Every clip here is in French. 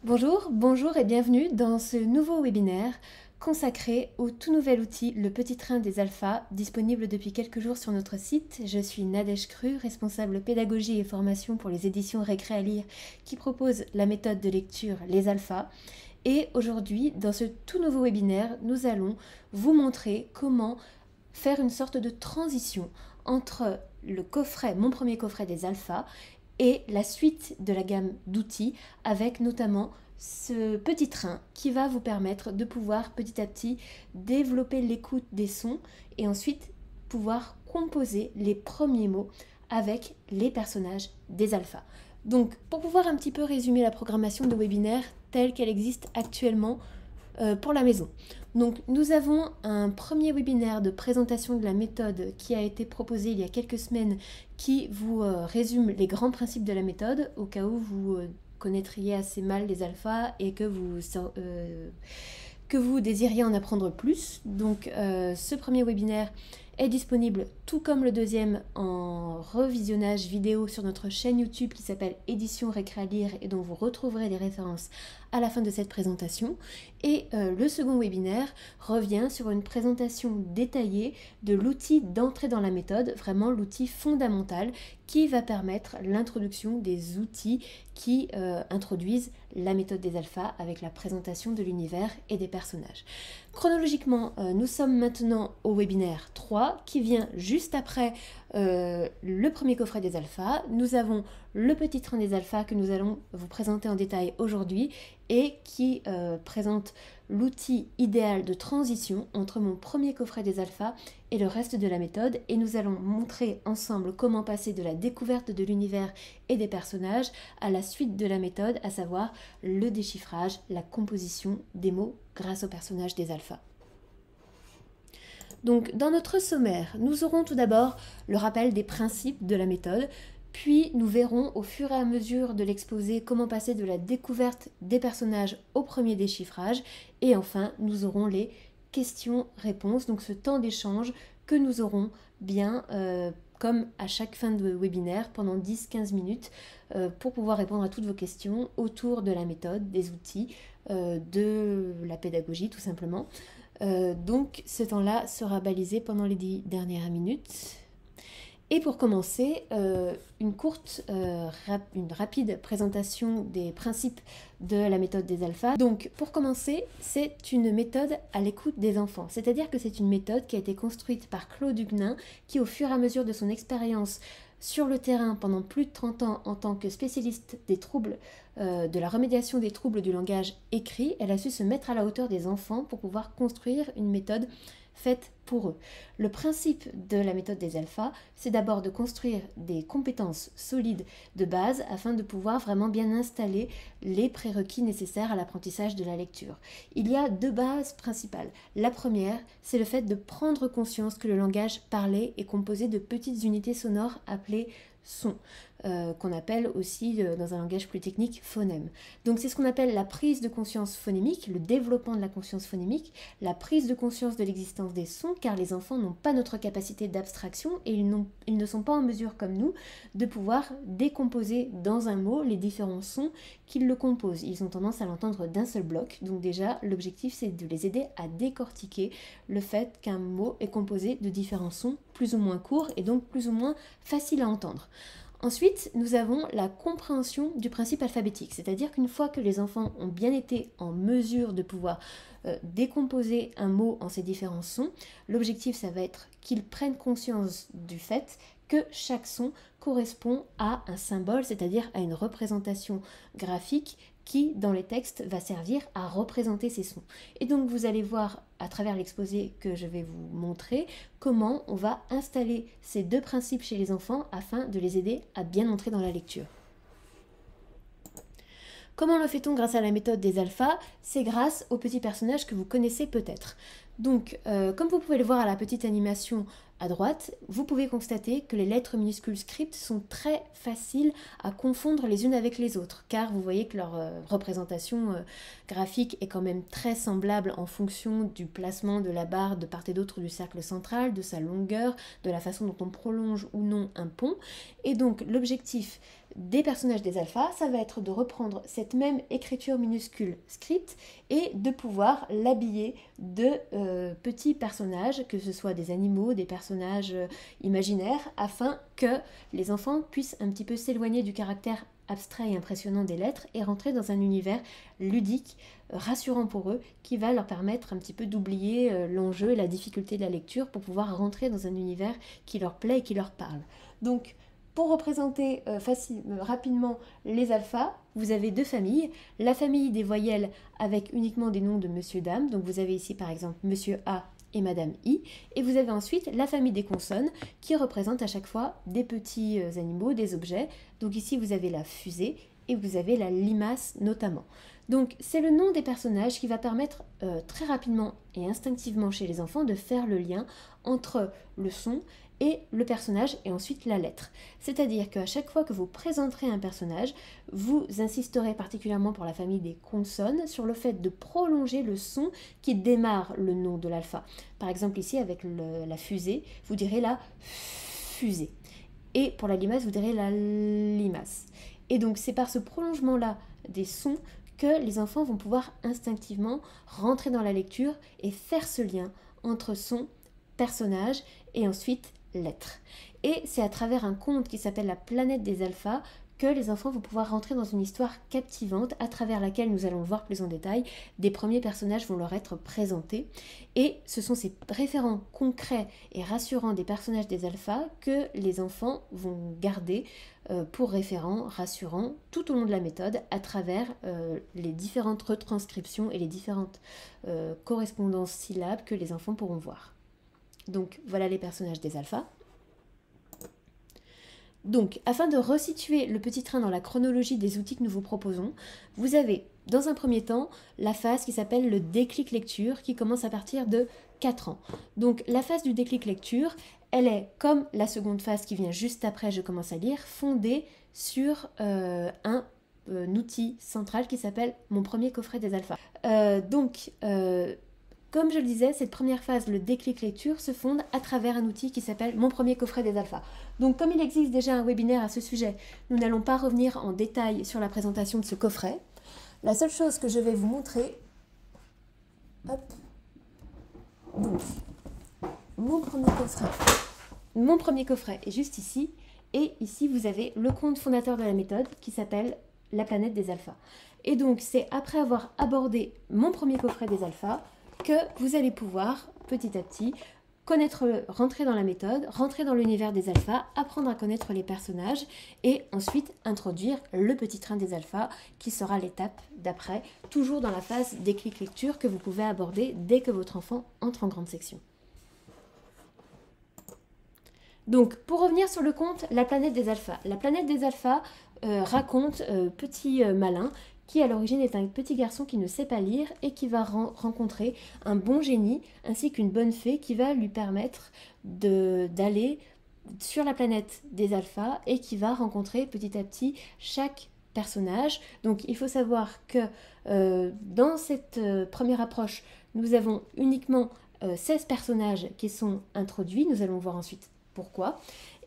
Bonjour et bienvenue dans ce nouveau webinaire consacré au tout nouvel outil Le Petit Train des Alphas, disponible depuis quelques jours sur notre site. Je suis Nadège Cru, responsable pédagogie et formation pour les éditions Récré à lire qui propose la méthode de lecture Les Alphas. Et aujourd'hui, dans ce tout nouveau webinaire, nous allons vous montrer comment faire une sorte de transition entre le coffret, mon premier coffret des Alphas, et la suite de la gamme d'outils avec notamment ce petit train qui va vous permettre de pouvoir petit à petit développer l'écoute des sons et ensuite pouvoir composer les premiers mots avec les personnages des alphas. Donc pour pouvoir un petit peu résumer la programmation de webinaire telle qu'elle existe actuellement pour la maison. Donc nous avons un premier webinaire de présentation de la méthode qui a été proposé il y a quelques semaines qui vous résume les grands principes de la méthode au cas où vous connaîtriez assez mal les alphas et que vous désiriez en apprendre plus. Donc ce premier webinaire est disponible tout comme le deuxième en revisionnage vidéo sur notre chaîne YouTube qui s'appelle Édition Récré à lire et dont vous retrouverez les références à la fin de cette présentation. Et le second webinaire revient sur une présentation détaillée de l'outil d'entrée dans la méthode, vraiment l'outil fondamental qui va permettre l'introduction des outils qui introduisent la méthode des alphas avec la présentation de l'univers et des personnages. Chronologiquement, nous sommes maintenant au webinaire 3 qui vient juste après le premier coffret des alphas. Nous avons le petit train des alphas que nous allons vous présenter en détail aujourd'hui et qui présente l'outil idéal de transition entre mon premier coffret des alphas et le reste de la méthode, et nous allons montrer ensemble comment passer de la découverte de l'univers et des personnages à la suite de la méthode, à savoir le déchiffrage, la composition des mots grâce aux personnages des alphas. Donc dans notre sommaire, nous aurons tout d'abord le rappel des principes de la méthode, puis nous verrons au fur et à mesure de l'exposé comment passer de la découverte des personnages au premier déchiffrage, et enfin nous aurons les questions-réponses, donc ce temps d'échange que nous aurons bien comme à chaque fin de webinaire pendant 10-15 minutes pour pouvoir répondre à toutes vos questions autour de la méthode, des outils, de la pédagogie tout simplement. Donc ce temps-là sera balisé pendant les 10 dernières minutes. Et pour commencer, une rapide présentation des principes de la méthode des alphas. Donc pour commencer, c'est une méthode à l'écoute des enfants. C'est-à-dire que c'est une méthode qui a été construite par Claude Huguenin, qui au fur et à mesure de son expérience sur le terrain pendant plus de 30 ans en tant que spécialiste des troubles, de la remédiation des troubles du langage écrit, elle a su se mettre à la hauteur des enfants pour pouvoir construire une méthode faite pour eux. Le principe de la méthode des alphas, c'est d'abord de construire des compétences solides de base afin de pouvoir vraiment bien installer les prérequis nécessaires à l'apprentissage de la lecture. Il y a deux bases principales. La première, c'est le fait de prendre conscience que le langage parlé est composé de petites unités sonores appelées sons, qu'on appelle aussi dans un langage plus technique phonèmes. Donc c'est ce qu'on appelle la prise de conscience phonémique, le développement de la conscience phonémique, la prise de conscience de l'existence des sons, car les enfants n'ont pas notre capacité d'abstraction et ils ne sont pas en mesure comme nous de pouvoir décomposer dans un mot les différents sons qui le composent. Ils ont tendance à l'entendre d'un seul bloc, donc déjà l'objectif c'est de les aider à décortiquer le fait qu'un mot est composé de différents sons plus ou moins courts et donc plus ou moins faciles à entendre. Ensuite, nous avons la compréhension du principe alphabétique, c'est-à-dire qu'une fois que les enfants ont bien été en mesure de pouvoir décomposer un mot en ses différents sons, l'objectif ça va être qu'ils prennent conscience du fait que chaque son correspond à un symbole, c'est-à-dire à une représentation graphique qui, dans les textes, va servir à représenter ces sons. Et donc, vous allez voir à travers l'exposé que je vais vous montrer comment on va installer ces deux principes chez les enfants afin de les aider à bien entrer dans la lecture. Comment le fait-on grâce à la méthode des alphas? C'est grâce aux petits personnages que vous connaissez peut-être. Donc, comme vous pouvez le voir à la petite animation à droite, vous pouvez constater que les lettres minuscules script sont très faciles à confondre les unes avec les autres, car vous voyez que leur représentation graphique est quand même très semblable en fonction du placement de la barre de part et d'autre du cercle central, de sa longueur, de la façon dont on prolonge ou non un pont. Et donc, l'objectif des personnages des alphas, ça va être de reprendre cette même écriture minuscule script et de pouvoir l'habiller de petits personnages, que ce soit des animaux, des personnages imaginaires, afin que les enfants puissent un petit peu s'éloigner du caractère abstrait et impressionnant des lettres et rentrer dans un univers ludique, rassurant pour eux, qui va leur permettre un petit peu d'oublier l'enjeu et la difficulté de la lecture pour pouvoir rentrer dans un univers qui leur plaît et qui leur parle. Donc, pour représenter rapidement les alphas, vous avez deux familles. La famille des voyelles avec uniquement des noms de monsieur, dame. Donc vous avez ici par exemple monsieur A et madame I. Et vous avez ensuite la famille des consonnes qui représente à chaque fois des petits animaux, des objets. Donc ici vous avez la fusée et vous avez la limace notamment. Donc c'est le nom des personnages qui va permettre très rapidement et instinctivement chez les enfants de faire le lien entre le son et le personnage et ensuite la lettre. C'est-à-dire qu'à chaque fois que vous présenterez un personnage, vous insisterez particulièrement pour la famille des consonnes sur le fait de prolonger le son qui démarre le nom de l'alpha. Par exemple ici avec la fusée, vous direz la fusée. Et pour la limace, vous direz la limace. Et donc c'est par ce prolongement-là des sons que les enfants vont pouvoir instinctivement rentrer dans la lecture et faire ce lien entre son, personnage et ensuite lettres. Et c'est à travers un conte qui s'appelle La planète des alphas que les enfants vont pouvoir rentrer dans une histoire captivante à travers laquelle, nous allons le voir plus en détail, des premiers personnages vont leur être présentés. Et ce sont ces référents concrets et rassurants des personnages des alphas que les enfants vont garder pour référents rassurants tout au long de la méthode à travers les différentes retranscriptions et les différentes correspondances syllabes que les enfants pourront voir. Donc voilà les personnages des alphas. Donc, afin de resituer le petit train dans la chronologie des outils que nous vous proposons, vous avez dans un premier temps la phase qui s'appelle le déclic lecture qui commence à partir de 4 ans. Donc la phase du déclic lecture, elle est comme la seconde phase qui vient juste après je commence à lire, fondée sur un outil central qui s'appelle mon premier coffret des alphas. Comme je le disais, cette première phase, le déclic lecture, se fonde à travers un outil qui s'appelle Mon premier coffret des alphas. Donc comme il existe déjà un webinaire à ce sujet, nous n'allons pas revenir en détail sur la présentation de ce coffret. La seule chose que je vais vous montrer, donc, mon premier coffret est juste ici, et ici vous avez le conte fondateur de la méthode qui s'appelle La planète des alphas. Et donc c'est après avoir abordé mon premier coffret des alphas que vous allez pouvoir, petit à petit, rentrer dans la méthode, rentrer dans l'univers des alphas, apprendre à connaître les personnages et ensuite introduire le petit train des alphas qui sera l'étape d'après, toujours dans la phase déclic lecture que vous pouvez aborder dès que votre enfant entre en grande section. Donc, pour revenir sur le conte La planète des alphas. La planète des alphas raconte Petit Malin, qui à l'origine est un petit garçon qui ne sait pas lire et qui va rencontrer un bon génie ainsi qu'une bonne fée qui va lui permettre d'aller sur la planète des alphas et qui va rencontrer petit à petit chaque personnage. Donc il faut savoir que dans cette première approche, nous avons uniquement 16 personnages qui sont introduits. Nous allons voir ensuite pourquoi.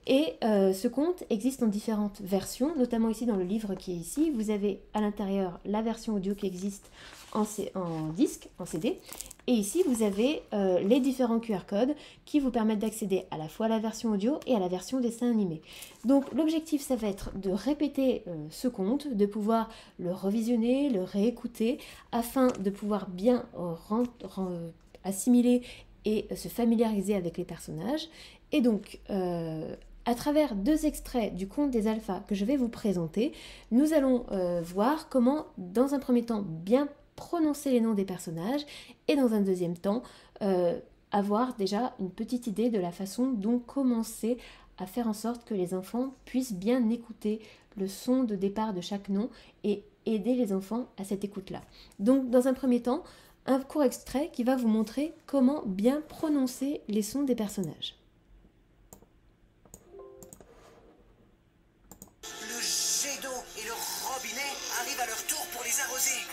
Et ce conte existe en différentes versions, notamment ici dans le livre qui est ici. Vous avez à l'intérieur la version audio qui existe en disque, en CD. Et ici, vous avez les différents QR codes qui vous permettent d'accéder à la fois à la version audio et à la version dessin animé. Donc l'objectif, ça va être de répéter ce conte, de pouvoir le revisionner, le réécouter, afin de pouvoir bien assimiler et se familiariser avec les personnages. Et donc, à travers 2 extraits du conte des alphas que je vais vous présenter, nous allons voir comment, dans un premier temps, bien prononcer les noms des personnages et dans un deuxième temps, avoir déjà une petite idée de la façon dont commencer à faire en sorte que les enfants puissent bien écouter le son de départ de chaque nom et aider les enfants à cette écoute-là. Donc, dans un premier temps, un court extrait qui va vous montrer comment bien prononcer les sons des personnages.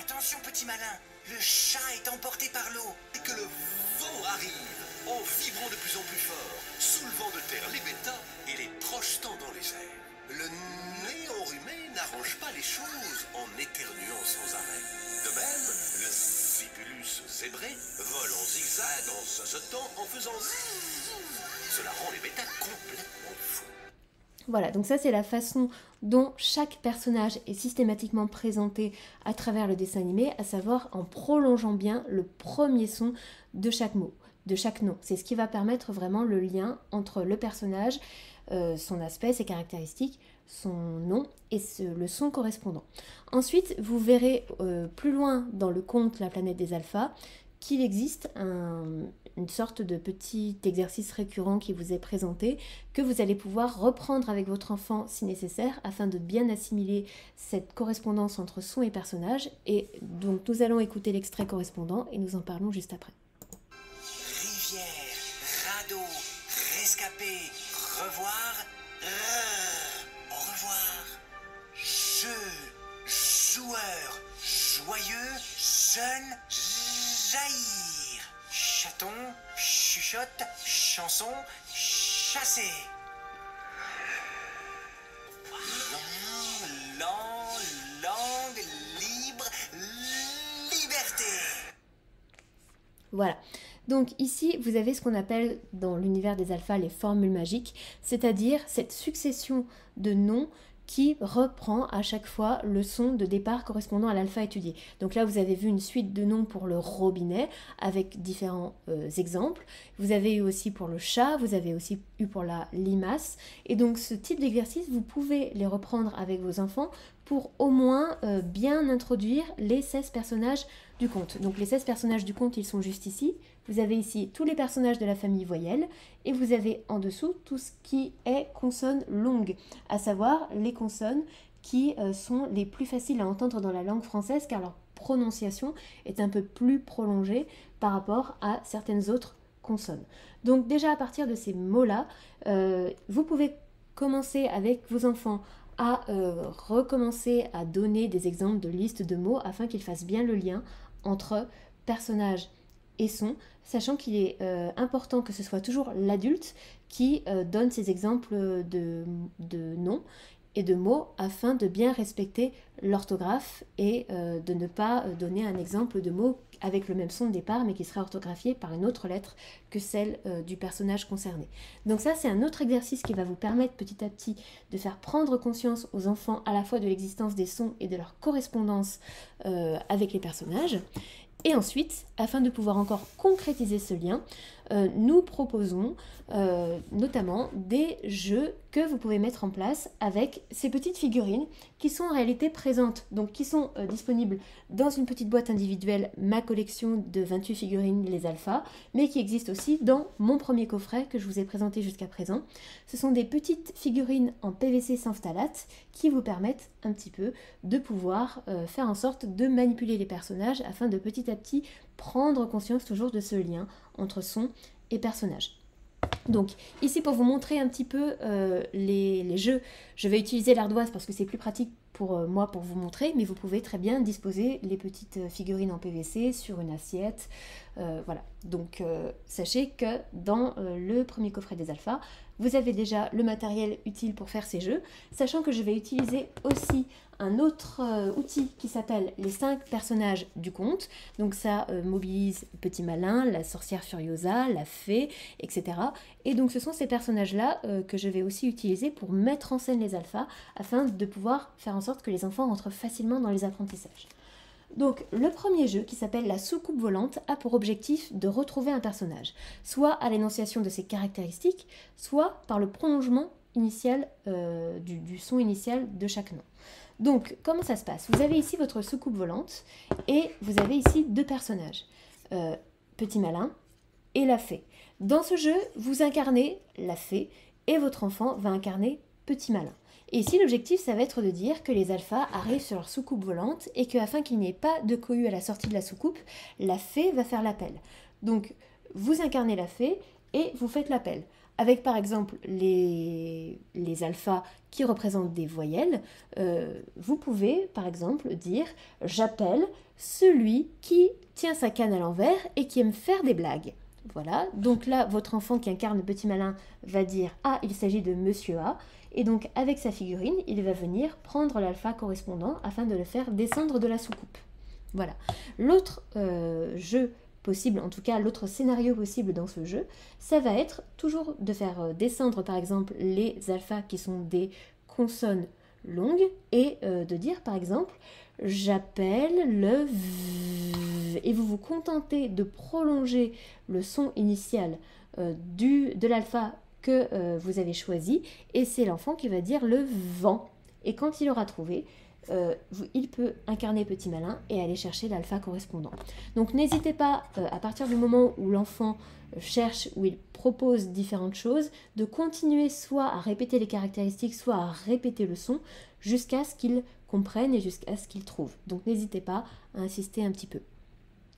Attention, petit malin, le chat est emporté par l'eau. Et que le vent arrive, en vibrant de plus en plus fort, soulevant de terre les bêtas et les projetant dans les airs. Le nez enrhumé n'arrange pas les choses en éternuant sans arrêt. De même, le sibulus zébré vole en zigzag en sautant, en faisant zzzz. Cela rend les bêtas complètement fous. Voilà, donc ça c'est la façon dont chaque personnage est systématiquement présenté à travers le dessin animé, à savoir en prolongeant bien le premier son de chaque mot, de chaque nom. C'est ce qui va permettre vraiment le lien entre le personnage, son aspect, ses caractéristiques, son nom et le son correspondant. Ensuite, vous verrez plus loin dans le conte La planète des alphas qu'il existe une sorte de petit exercice récurrent qui vous est présenté, que vous allez pouvoir reprendre avec votre enfant si nécessaire, afin de bien assimiler cette correspondance entre son et personnage. Et donc nous allons écouter l'extrait correspondant et nous en parlons juste après. Rivière, radeau, rescapé, revoir, au revoir. Jeu, joueur, joyeux, jeune, jaillir. Chaton, chuchote, chanson, chasser. Langue, libre, liberté. Voilà. Donc ici, vous avez ce qu'on appelle dans l'univers des alphas les formules magiques, c'est-à-dire cette succession de noms qui reprend à chaque fois le son de départ correspondant à l'alpha étudié. Donc là, vous avez vu une suite de noms pour le robinet avec différents exemples. Vous avez eu aussi pour le chat, vous avez aussi eu pour la limace. Et donc ce type d'exercice, vous pouvez les reprendre avec vos enfants pour au moins bien introduire les 16 personnages du conte. Donc les 16 personnages du conte, ils sont juste ici. Vous avez ici tous les personnages de la famille voyelle et vous avez en dessous tout ce qui est consonnes longues, à savoir les consonnes qui sont les plus faciles à entendre dans la langue française car leur prononciation est un peu plus prolongée par rapport à certaines autres consonnes. Donc déjà à partir de ces mots-là, vous pouvez commencer avec vos enfants à recommencer à donner des exemples de listes de mots afin qu'ils fassent bien le lien entre personnages et son, sachant qu'il est important que ce soit toujours l'adulte qui donne ces exemples de noms et de mots afin de bien respecter l'orthographe et de ne pas donner un exemple de mot avec le même son de départ mais qui sera orthographié par une autre lettre que celle du personnage concerné. Donc ça c'est un autre exercice qui va vous permettre petit à petit de faire prendre conscience aux enfants à la fois de l'existence des sons et de leur correspondance avec les personnages. Et ensuite, afin de pouvoir encore concrétiser ce lien, nous proposons notamment des jeux que vous pouvez mettre en place avec ces petites figurines qui sont en réalité présentes, donc qui sont disponibles dans une petite boîte individuelle, ma collection de 28 figurines les alphas, mais qui existent aussi dans mon premier coffret que je vous ai présenté jusqu'à présent. Ce sont des petites figurines en PVC sans phthalate qui vous permettent un petit peu de pouvoir faire en sorte de manipuler les personnages afin de petit à petit prendre conscience toujours de ce lien entre son et personnage. Donc ici pour vous montrer un petit peu les jeux, je vais utiliser l'ardoise parce que c'est plus pratique pour moi pour vous montrer, mais vous pouvez très bien disposer les petites figurines en PVC sur une assiette. Voilà, donc sachez que dans le premier coffret des alphas, vous avez déjà le matériel utile pour faire ces jeux, sachant que je vais utiliser aussi un autre outil qui s'appelle les 5 personnages du conte. Donc ça mobilise Petit Malin, la sorcière Furiosa, la fée, etc. Et donc ce sont ces personnages-là que je vais aussi utiliser pour mettre en scène les alphas afin de pouvoir faire en sorte que les enfants rentrent facilement dans les apprentissages. Donc le premier jeu, qui s'appelle la soucoupe volante, a pour objectif de retrouver un personnage, soit à l'énonciation de ses caractéristiques, soit par le prolongement initial du son initial de chaque nom. Donc comment ça se passe? Vous avez ici votre soucoupe volante et vous avez ici 2 personnages, Petit Malin et la fée. Dans ce jeu, vous incarnez la fée et votre enfant va incarner Petit Malin. Et ici, l'objectif, ça va être de dire que les alphas arrivent sur leur soucoupe volante et qu'afin qu'il n'y ait pas de cohue à la sortie de la soucoupe, la fée va faire l'appel. Donc, vous incarnez la fée et vous faites l'appel. Avec par exemple les alphas qui représentent des voyelles, vous pouvez par exemple dire « J'appelle celui qui tient sa canne à l'envers et qui aime faire des blagues ». Voilà, donc là, votre enfant qui incarne le petit malin va dire « Ah, il s'agit de Monsieur A ». Et donc, avec sa figurine, il va venir prendre l'alpha correspondant afin de le faire descendre de la soucoupe. Voilà. L'autre jeu possible, en tout cas l'autre scénario possible dans ce jeu, ça va être toujours de faire descendre par exemple les alphas qui sont des consonnes longues et de dire par exemple j'appelle le V et vous vous contentez de prolonger le son initial de l'alpha que vous avez choisi et c'est l'enfant qui va dire le vent et quand il aura trouvé il peut incarner petit malin et aller chercher l'alpha correspondant. Donc n'hésitez pas, à partir du moment où l'enfant cherche, où il propose différentes choses, de continuer soit à répéter les caractéristiques, soit à répéter le son, jusqu'à ce qu'il comprenne et jusqu'à ce qu'il trouve. Donc n'hésitez pas à insister un petit peu.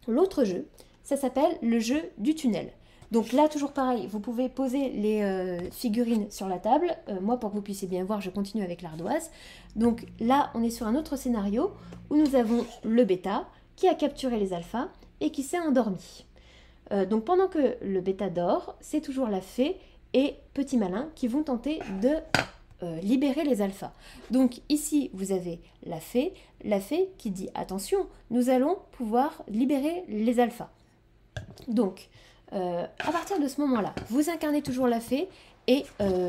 L'autre jeu, ça s'appelle le jeu du tunnel. Donc là, toujours pareil, vous pouvez poser les figurines sur la table. Moi, pour que vous puissiez bien voir, je continue avec l'ardoise. Donc là, on est sur un autre scénario où nous avons le bêta qui a capturé les alphas et qui s'est endormi. Donc pendant que le bêta dort, c'est toujours la fée et petit malin qui vont tenter de libérer les alphas. Donc ici, vous avez la fée qui dit « Attention, nous allons pouvoir libérer les alphas ». Donc, à partir de ce moment-là, vous incarnez toujours la fée et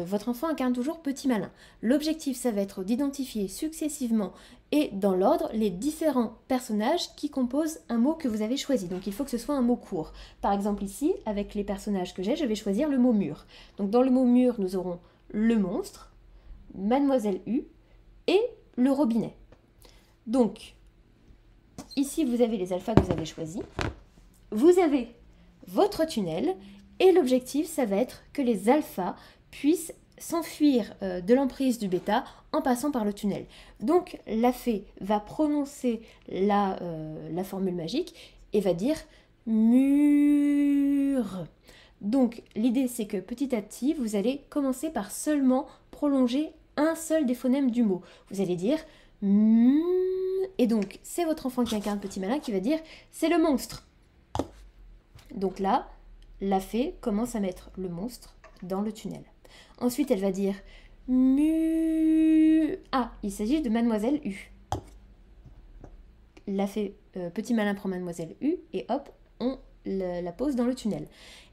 votre enfant incarne toujours petit malin. L'objectif, ça va être d'identifier successivement et dans l'ordre les différents personnages qui composent un mot que vous avez choisi. Donc il faut que ce soit un mot court. Par exemple ici, avec les personnages que j'ai, je vais choisir le mot mur. Donc dans le mot mur, nous aurons le monstre, Mademoiselle U et le robinet. Donc, ici vous avez les alphas que vous avez choisis. Vous avez votre tunnel et l'objectif ça va être que les alphas puissent s'enfuir de l'emprise du bêta en passant par le tunnel. Donc la fée va prononcer la formule magique et va dire mur. Donc l'idée c'est que petit à petit vous allez commencer par seulement prolonger un seul des phonèmes du mot. Vous allez dire et donc c'est votre enfant qui incarne petit malin qui va dire c'est le monstre. Donc là, la fée commence à mettre le monstre dans le tunnel. Ensuite, elle va dire mu. Ah, il s'agit de Mademoiselle U. La fée, petit malin prend Mademoiselle U et hop, on la pose dans le tunnel.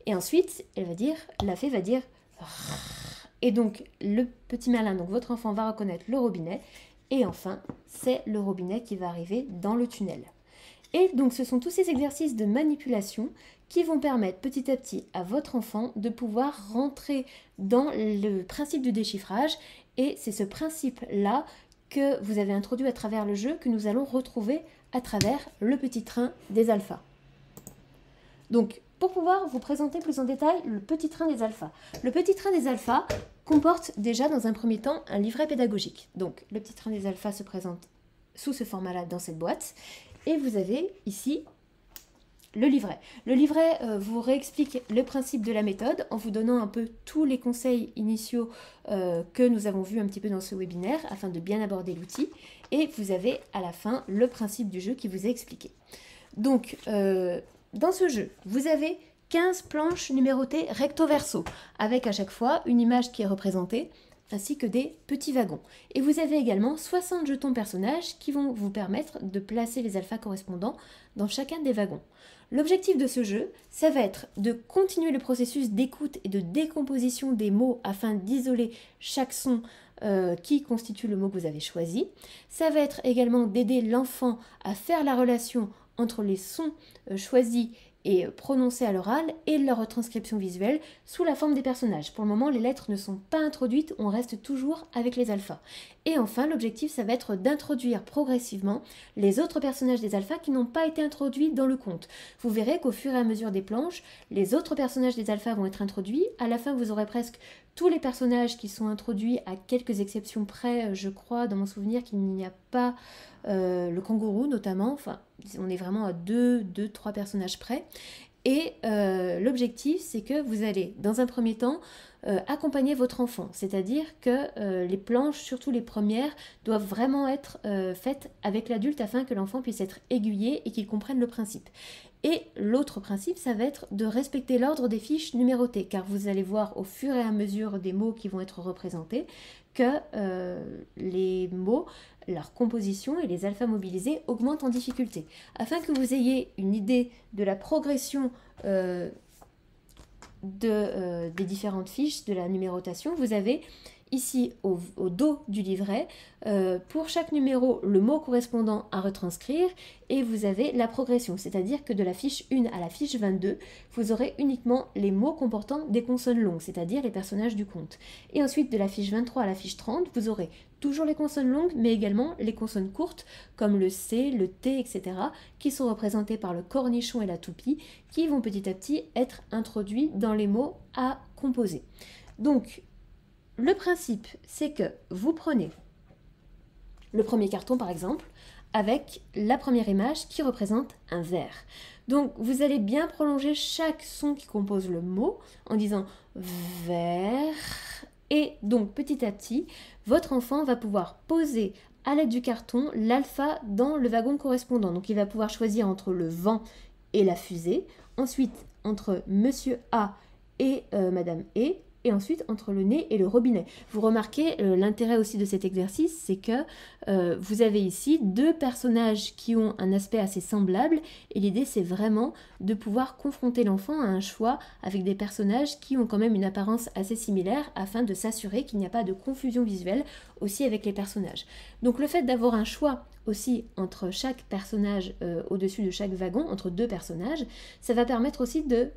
Et ensuite, la fée va dire et donc le petit malin, donc votre enfant va reconnaître le robinet. Et enfin, c'est le robinet qui va arriver dans le tunnel. Et donc ce sont tous ces exercices de manipulation qui vont permettre petit à petit à votre enfant de pouvoir rentrer dans le principe du déchiffrage. Et c'est ce principe-là que vous avez introduit à travers le jeu que nous allons retrouver à travers le petit train des alphas. Donc pour pouvoir vous présenter plus en détail le petit train des alphas. Le petit train des alphas comporte déjà dans un premier temps un livret pédagogique. Donc le petit train des alphas se présente sous ce format-là dans cette boîte. Et vous avez ici le livret. Le livret vous réexplique le principe de la méthode en vous donnant un peu tous les conseils initiaux que nous avons vus un petit peu dans ce webinaire afin de bien aborder l'outil. Et vous avez à la fin le principe du jeu qui vous est expliqué. Donc, dans ce jeu, vous avez 15 planches numérotées recto-verso avec à chaque fois une image qui est représentée ainsi que des petits wagons. Et vous avez également 60 jetons personnages qui vont vous permettre de placer les alphas correspondants dans chacun des wagons. L'objectif de ce jeu, ça va être de continuer le processus d'écoute et de décomposition des mots afin d'isoler chaque son qui constitue le mot que vous avez choisi. Ça va être également d'aider l'enfant à faire la relation entre les sons choisis et prononcés à l'oral et leur retranscription visuelle sous la forme des personnages. Pour le moment, les lettres ne sont pas introduites, on reste toujours avec les alphas. Et enfin, l'objectif, ça va être d'introduire progressivement les autres personnages des alphas qui n'ont pas été introduits dans le conte. Vous verrez qu'au fur et à mesure des planches, les autres personnages des alphas vont être introduits. À la fin, vous aurez presque tous les personnages qui sont introduits, à quelques exceptions près, je crois, dans mon souvenir, qu'il n'y a pas le kangourou notamment. Enfin, on est vraiment à 2-3 personnages près. Et l'objectif, c'est que vous allez, dans un premier temps, accompagner votre enfant. C'est-à-dire que les planches, surtout les premières, doivent vraiment être faites avec l'adulte afin que l'enfant puisse être aiguillé et qu'il comprenne le principe. Et l'autre principe, ça va être de respecter l'ordre des fiches numérotées, car vous allez voir au fur et à mesure des mots qui vont être représentés que les mots, leur composition et les alphas mobilisés augmentent en difficulté. Afin que vous ayez une idée de la progression des différentes fiches de la numérotation, vous avez ici au dos du livret, pour chaque numéro, le mot correspondant à retranscrire et vous avez la progression, c'est-à-dire que de la fiche 1 à la fiche 22, vous aurez uniquement les mots comportant des consonnes longues, c'est-à-dire les personnages du conte. Et ensuite, de la fiche 23 à la fiche 30, vous aurez toujours les consonnes longues, mais également les consonnes courtes, comme le C, le T, etc., qui sont représentées par le cornichon et la toupie, qui vont petit à petit être introduits dans les mots à composer. Donc, le principe, c'est que vous prenez le premier carton, par exemple, avec la première image qui représente un ver. Donc, vous allez bien prolonger chaque son qui compose le mot en disant ver. Et donc, petit à petit, votre enfant va pouvoir poser à l'aide du carton l'alpha dans le wagon correspondant. Donc, il va pouvoir choisir entre le vent et la fusée. Ensuite, entre Monsieur A et Madame E. Et ensuite entre le nez et le robinet. Vous remarquez l'intérêt aussi de cet exercice, c'est que vous avez ici deux personnages qui ont un aspect assez semblable et l'idée c'est vraiment de pouvoir confronter l'enfant à un choix avec des personnages qui ont quand même une apparence assez similaire afin de s'assurer qu'il n'y a pas de confusion visuelle aussi avec les personnages. Donc le fait d'avoir un choix aussi entre chaque personnage au-dessus de chaque wagon, entre deux personnages, ça va permettre aussi de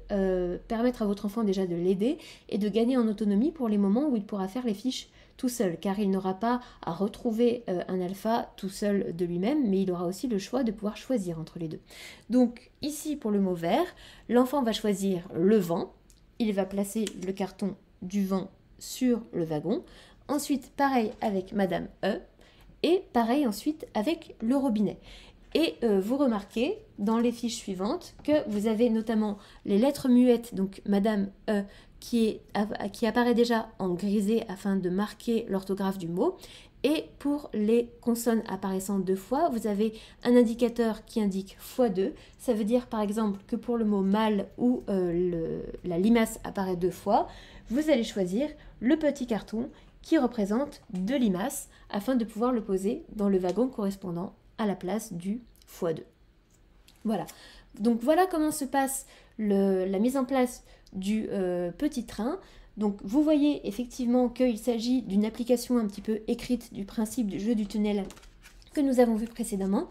permettre à votre enfant déjà de l'aider et de gagner en autonomie pour les moments où il pourra faire les fiches tout seul, car il n'aura pas à retrouver un alpha tout seul de lui-même, mais il aura aussi le choix de pouvoir choisir entre les deux. Donc ici pour le mot vert, l'enfant va choisir le vent, il va placer le carton du vent sur le wagon, ensuite pareil avec Madame E, et pareil ensuite avec le robinet. Et vous remarquez dans les fiches suivantes que vous avez notamment les lettres muettes, donc Madame E, qui apparaît déjà en grisé afin de marquer l'orthographe du mot. Et pour les consonnes apparaissant deux fois, vous avez un indicateur qui indique x2. Ça veut dire par exemple que pour le mot mâle où la limace apparaît deux fois, vous allez choisir le petit carton qui représente deux limaces afin de pouvoir le poser dans le wagon correspondant à la place du x2. Voilà. Donc voilà comment se passe la mise en place du petit train. Donc vous voyez effectivement qu'il s'agit d'une application un petit peu écrite du principe du jeu du tunnel que nous avons vu précédemment.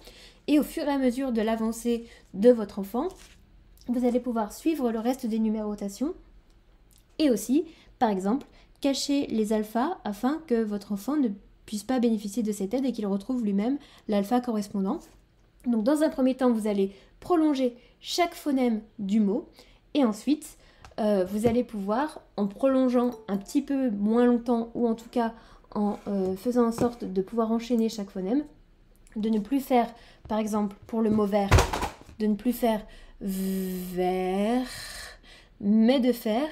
Et au fur et à mesure de l'avancée de votre enfant, vous allez pouvoir suivre le reste des numérotations et aussi, par exemple, cacher les alphas afin que votre enfant ne puisse pas bénéficier de cette aide et qu'il retrouve lui-même l'alpha correspondant. Donc dans un premier temps, vous allez prolonger chaque phonème du mot et ensuite, vous allez pouvoir, en prolongeant un petit peu moins longtemps ou en tout cas en faisant en sorte de pouvoir enchaîner chaque phonème, de ne plus faire, par exemple pour le mot vert, de ne plus faire vert, mais de faire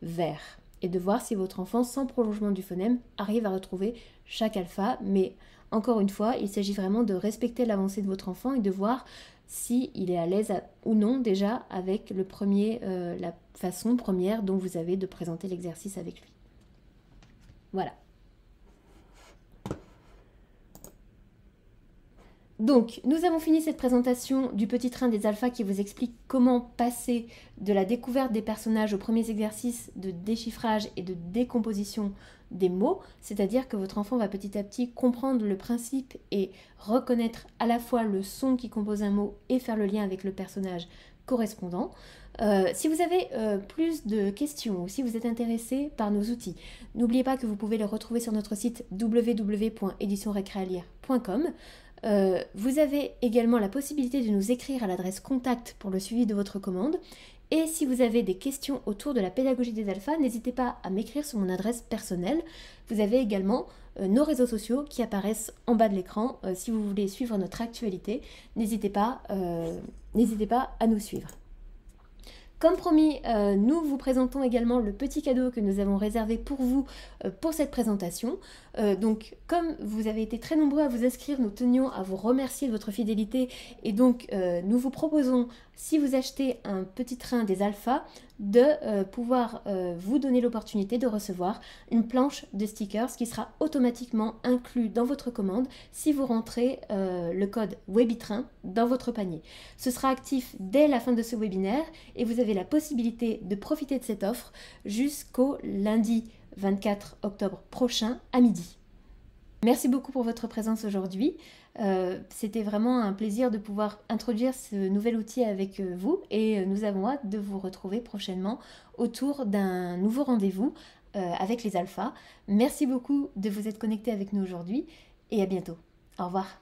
vert. Et de voir si votre enfant, sans prolongement du phonème, arrive à retrouver chaque alpha. Mais encore une fois, il s'agit vraiment de respecter l'avancée de votre enfant et de voir s'il est à l'aise ou non déjà avec la façon première dont vous avez de présenter l'exercice avec lui. Voilà. Donc, nous avons fini cette présentation du petit train des alphas qui vous explique comment passer de la découverte des personnages aux premiers exercices de déchiffrage et de décomposition des mots, c'est-à-dire que votre enfant va petit à petit comprendre le principe et reconnaître à la fois le son qui compose un mot et faire le lien avec le personnage correspondant. Si vous avez plus de questions ou si vous êtes intéressé par nos outils, n'oubliez pas que vous pouvez les retrouver sur notre site www.editionrecrealire.com. Vous avez également la possibilité de nous écrire à l'adresse contact pour le suivi de votre commande. Et si vous avez des questions autour de la pédagogie des alphas, n'hésitez pas à m'écrire sur mon adresse personnelle. Vous avez également nos réseaux sociaux qui apparaissent en bas de l'écran. Si vous voulez suivre notre actualité, n'hésitez pas à nous suivre. Comme promis, nous vous présentons également le petit cadeau que nous avons réservé pour vous pour cette présentation. Donc, comme vous avez été très nombreux à vous inscrire, nous tenions à vous remercier de votre fidélité et donc nous vous proposons, si vous achetez un petit train des alphas, de pouvoir vous donner l'opportunité de recevoir une planche de stickers qui sera automatiquement inclus dans votre commande si vous rentrez le code WEBITRAIN dans votre panier. Ce sera actif dès la fin de ce webinaire et vous avez la possibilité de profiter de cette offre jusqu'au lundi 24 octobre prochain à midi. Merci beaucoup pour votre présence aujourd'hui. C'était vraiment un plaisir de pouvoir introduire ce nouvel outil avec vous et nous avons hâte de vous retrouver prochainement autour d'un nouveau rendez-vous avec les alphas. Merci beaucoup de vous être connectés avec nous aujourd'hui et à bientôt. Au revoir.